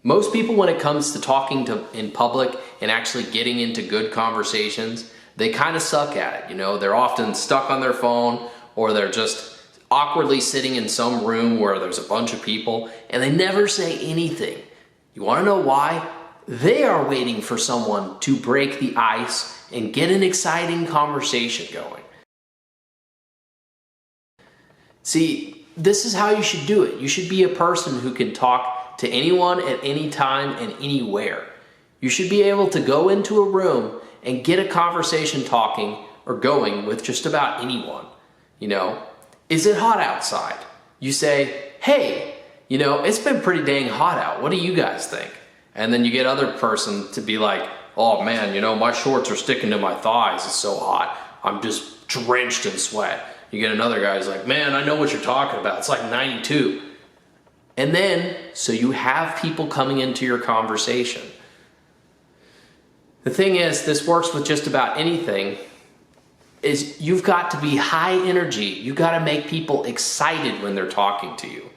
Most people, when it comes to talking in public and actually getting into good conversations, they kind of suck at it. You know, they're often stuck on their phone, or they're just awkwardly sitting in some room where there's a bunch of people and they never say anything. You want to know why? They are waiting for someone to break the ice and get an exciting conversation going. See, this is how you should do it. You should be a person who can talk to anyone at any time and anywhere. You should be able to go into a room and get a conversation talking or going with just about anyone. You know, is it hot outside? You say, hey, you know, it's been pretty dang hot out. What do you guys think? And then you get other person to be like, oh man, you know, my shorts are sticking to my thighs. It's so hot. I'm just drenched in sweat. You get another guy who's like, man, I know what you're talking about. It's like 92. And then, so you have people coming into your conversation. The thing is, this works with just about anything, is you've got to be high energy. You've got to make people excited when they're talking to you.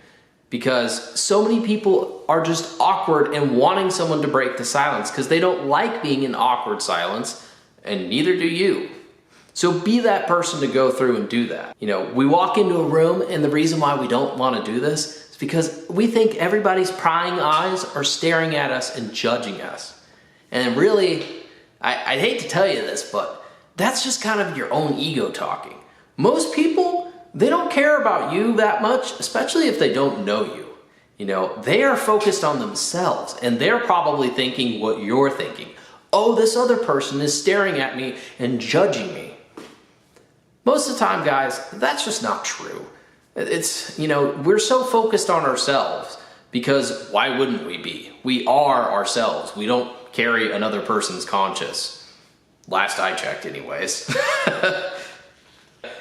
Because so many people are just awkward and wanting someone to break the silence because they don't like being in awkward silence, and neither do you. So be that person to go through and do that. You know, we walk into a room, and the reason why we don't want to do this is because we think everybody's prying eyes are staring at us and judging us. And really, I hate to tell you this, but that's just kind of your own ego talking. Most people, they don't care about you that much, especially if they don't know you. You know, they are focused on themselves, and they're probably thinking what you're thinking. Oh, this other person is staring at me and judging me. Most of the time, guys, that's just not true. It's, you know, we're so focused on ourselves because why wouldn't we be? We are ourselves. We don't carry another person's conscience. Last I checked anyways.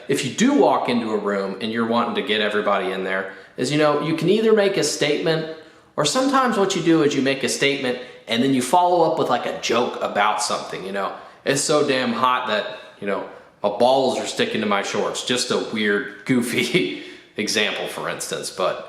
If you do walk into a room and you're wanting to get everybody in there, is, you know, you can either make a statement, or sometimes what you do is you make a statement and then you follow up with like a joke about something. You know, it's so damn hot that, you know, my balls are sticking to my shorts. Just a weird, goofy example, for instance. But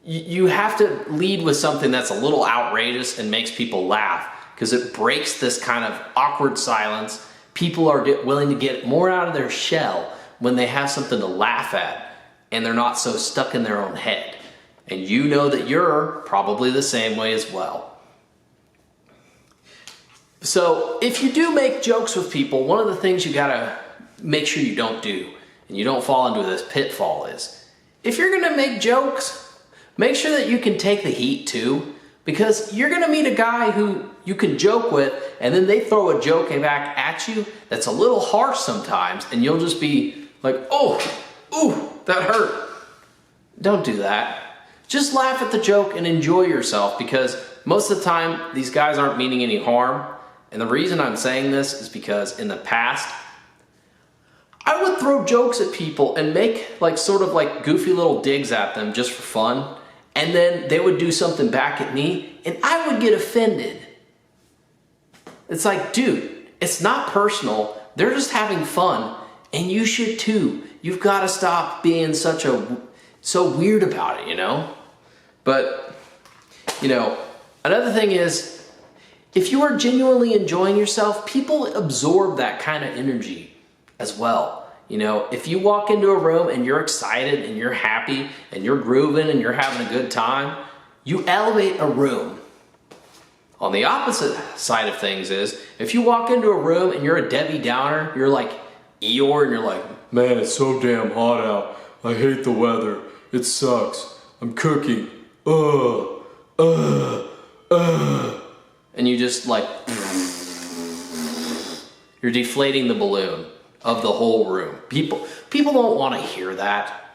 you have to lead with something that's a little outrageous and makes people laugh, because it breaks this kind of awkward silence. People are willing to get more out of their shell when they have something to laugh at and they're not so stuck in their own head. And you know that you're probably the same way as well. So if you do make jokes with people, one of the things you gotta make sure you don't do, and you don't fall into this pitfall, is if you're gonna make jokes, make sure that you can take the heat too. Because you're gonna meet a guy who you can joke with, and then they throw a joke back at you that's a little harsh sometimes, and you'll just be like, oh, ooh, that hurt. Don't do that. Just laugh at the joke and enjoy yourself, because most of the time, these guys aren't meaning any harm. And the reason I'm saying this is because in the past, I would throw jokes at people and make like sort of like goofy little digs at them just for fun. And then they would do something back at me and I would get offended. It's like, dude, it's not personal. They're just having fun, and you should too. You've got to stop being so weird about it, you know? But, you know, another thing is, if you are genuinely enjoying yourself, people absorb that kind of energy as well. You know, if you walk into a room and you're excited and you're happy and you're grooving and you're having a good time, you elevate a room. On the opposite side of things is, if you walk into a room and you're a Debbie Downer, you're like Eeyore, and you're like, man, it's so damn hot out. I hate the weather. It sucks. I'm cooking. And you just like, you're deflating the balloon of the whole room. People don't want to hear that.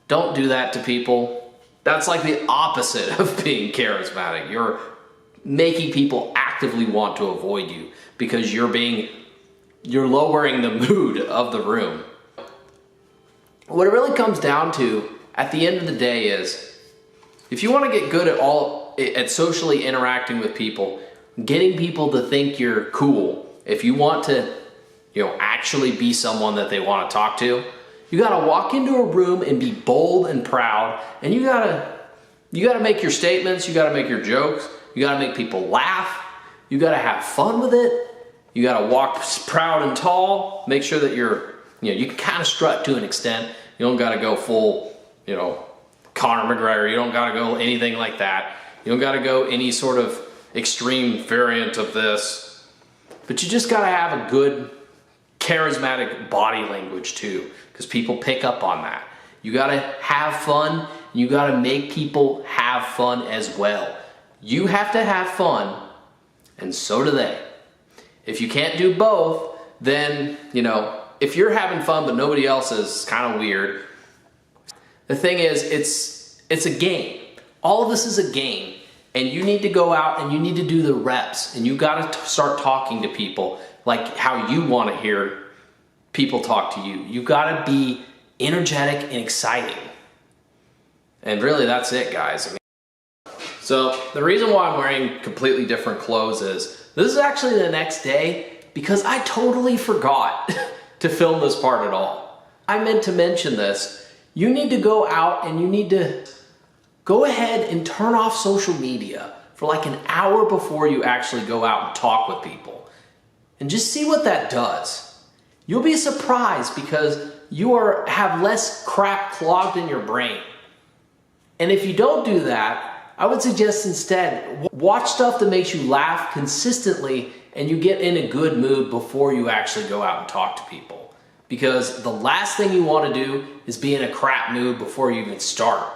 Don't do that to people. That's like the opposite of being charismatic. You're making people actively want to avoid you because you're lowering the mood of the room. What it really comes down to at the end of the day is, if you want to get good at socially interacting with people, getting people to think you're cool, if you want to, you know, actually be someone that they want to talk to, you got to walk into a room and be bold and proud, and you got to You gotta make your statements, you gotta make your jokes, you gotta make people laugh, you gotta have fun with it, you gotta walk proud and tall, make sure that you can kind of strut to an extent. You don't gotta go full, Conor McGregor, you don't gotta go anything like that. You don't gotta go any sort of extreme variant of this, but you just gotta have a good, charismatic body language too, because people pick up on that. You gotta have fun, and you gotta make people have fun as well. You have to have fun, and so do they. If you can't do both, then, if you're having fun but nobody else is, kind of weird. The thing is, it's a game. All of this is a game, and you need to go out and you need to do the reps, and you gotta start talking to people like how you wanna hear people talk to you. You gotta be energetic and exciting. And really, that's it, guys. So the reason why I'm wearing completely different clothes is this is actually the next day because I totally forgot to film this part at all. I meant to mention this. You need to go out and you need to go ahead and turn off social media for like an hour before you actually go out and talk with people. And just see what that does. You'll be surprised because you have less crap clogged in your brain. And if you don't do that, I would suggest instead watch stuff that makes you laugh consistently and you get in a good mood before you actually go out and talk to people. Because the last thing you want to do is be in a crap mood before you even start.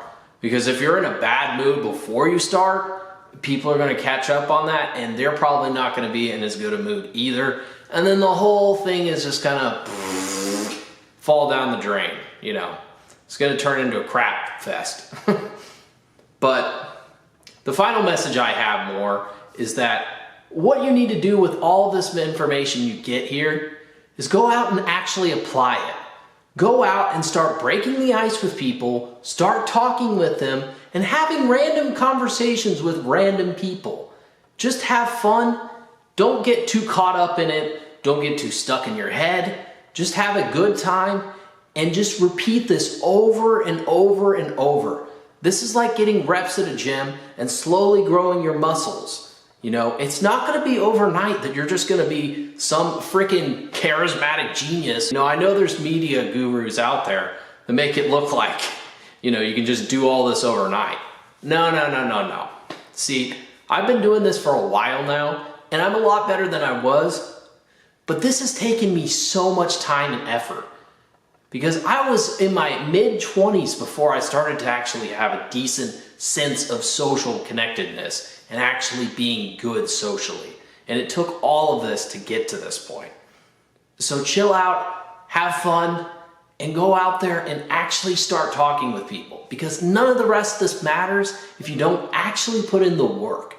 Because if you're in a bad mood before you start, people are going to catch up on that and they're probably not going to be in as good a mood either. And then the whole thing is just kind of fall down the drain, It's going to turn into a crap fest. But the final message I have more is that what you need to do with all this information you get here is go out and actually apply it. Go out and start breaking the ice with people, start talking with them, and having random conversations with random people. Just have fun. Don't get too caught up in it. Don't get too stuck in your head. Just have a good time and just repeat this over and over and over. This is like getting reps at a gym and slowly growing your muscles. It's not going to be overnight that you're just going to be some freaking charismatic genius. I know there's media gurus out there that make it look like, you can just do all this overnight. No. See, I've been doing this for a while now, and I'm a lot better than I was, but this has taken me so much time and effort. Because I was in my mid-20s before I started to actually have a decent sense of social connectedness and actually being good socially. And it took all of this to get to this point. So chill out, have fun, and go out there and actually start talking with people. Because none of the rest of this matters if you don't actually put in the work.